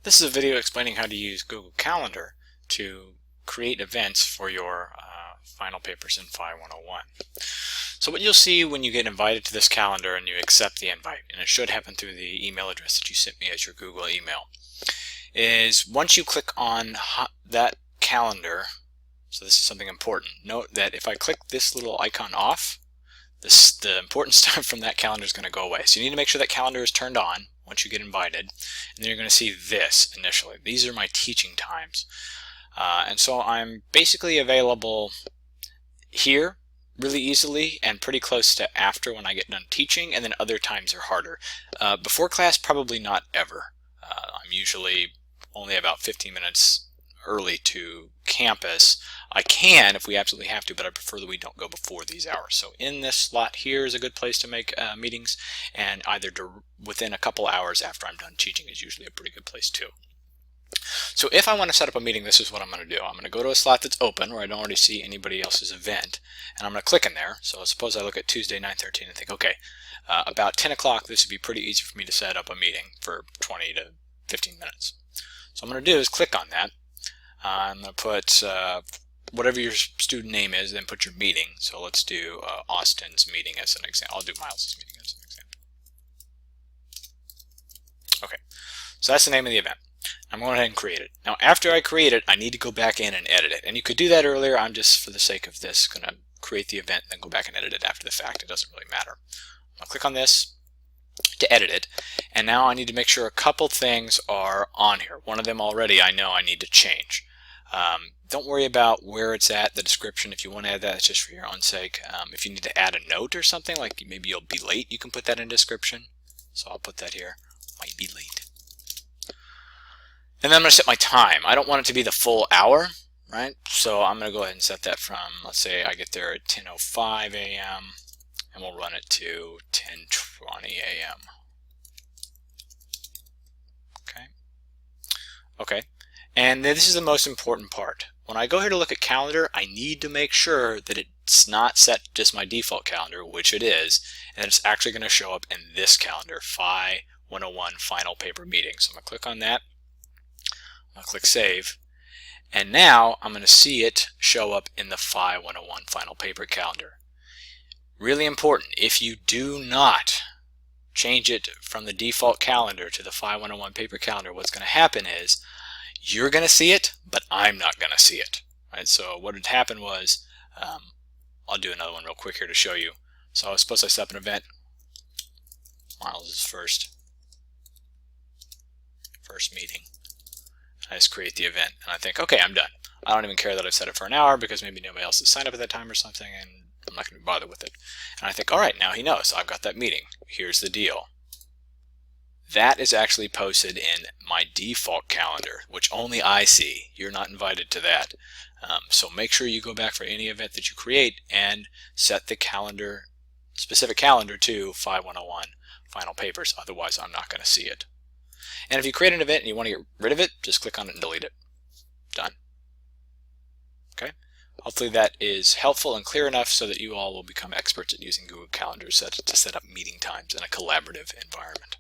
This is a video explaining how to use Google Calendar to create events for your final papers in Phi 101. So what you'll see when you get invited to this calendar and you accept the invite, and it should happen through the email address that you sent me as your Google email, is once you click on that calendar, so this is something important, note that if I click this little icon off, the important stuff from that calendar is going to go away. So you need to make sure that calendar is turned on once you get invited, and then you're going to see this initially. These are my teaching times, and so I'm basically available here really easily and pretty close to after when I get done teaching, and then other times are harder. Before class, probably not ever. I'm usually only about 15 minutes early to campus. I can if we absolutely have to, but I prefer that we don't go before these hours. So in this slot here is a good place to make meetings, and either within a couple hours after I'm done teaching is usually a pretty good place too. So if I want to set up a meeting, this is what I'm going to do. I'm going to go to a slot that's open where I don't already see anybody else's event, and I'm going to click in there. So suppose I look at Tuesday 9/13 and think, okay, about 10 o'clock this would be pretty easy for me to set up a meeting for 20 to 15 minutes. So what I'm going to do is click on that. I'm going to put whatever your student name is, then put your meeting. So let's do Austin's meeting as an example. I'll do Miles's meeting as an example. Okay, so that's the name of the event. I'm going ahead and create it. Now after I create it, I need to go back in and edit it. And you could do that earlier. I'm just, for the sake of this, going to create the event and then go back and edit it after the fact. It doesn't really matter. I'll click on this to edit it, and now I need to make sure a couple things are on here. One of them already I know I need to change. Don't worry about where it's at, the description. If you want to add that, it's just for your own sake. If you need to add a note or something, like maybe you'll be late, you can put that in description. So I'll put that here, might be late. And then I'm going to set my time. I don't want it to be the full hour, right? So I'm going to go ahead and set that from, let's say I get there at 10:05 a.m. and we'll run it to 10:20 a.m. Okay, and this is the most important part. When I go here to look at calendar, I need to make sure that it's not set just my default calendar, which it is, and it's actually going to show up in this calendar, Phi 101 final paper meeting. So I'm going to click on that. I'll click save, and now I'm going to see it show up in the Phi 101 final paper calendar. Really important, if you do not change it from the default calendar to the Phi 101 paper calendar, what's going to happen is you're going to see it, but I'm not going to see it. Right? So what had happened was, I'll do another one real quick here to show you. So suppose I set up an event. Miles is first meeting. I just create the event, and I think, okay, I'm done. I don't even care that I've set it for an hour because maybe nobody else has signed up at that time or something, and I'm not going to bother with it. And I think, all right, now he knows I've got that meeting. Here's the deal. That is actually posted in my default calendar, which only I see. You're not invited to that. So make sure you go back for any event that you create and set the calendar, specific calendar to Phi 101 final papers. Otherwise, I'm not going to see it. And if you create an event and you want to get rid of it, just click on it and delete it. Done. Okay. Hopefully that is helpful and clear enough so that you all will become experts at using Google Calendar to set up meeting times in a collaborative environment.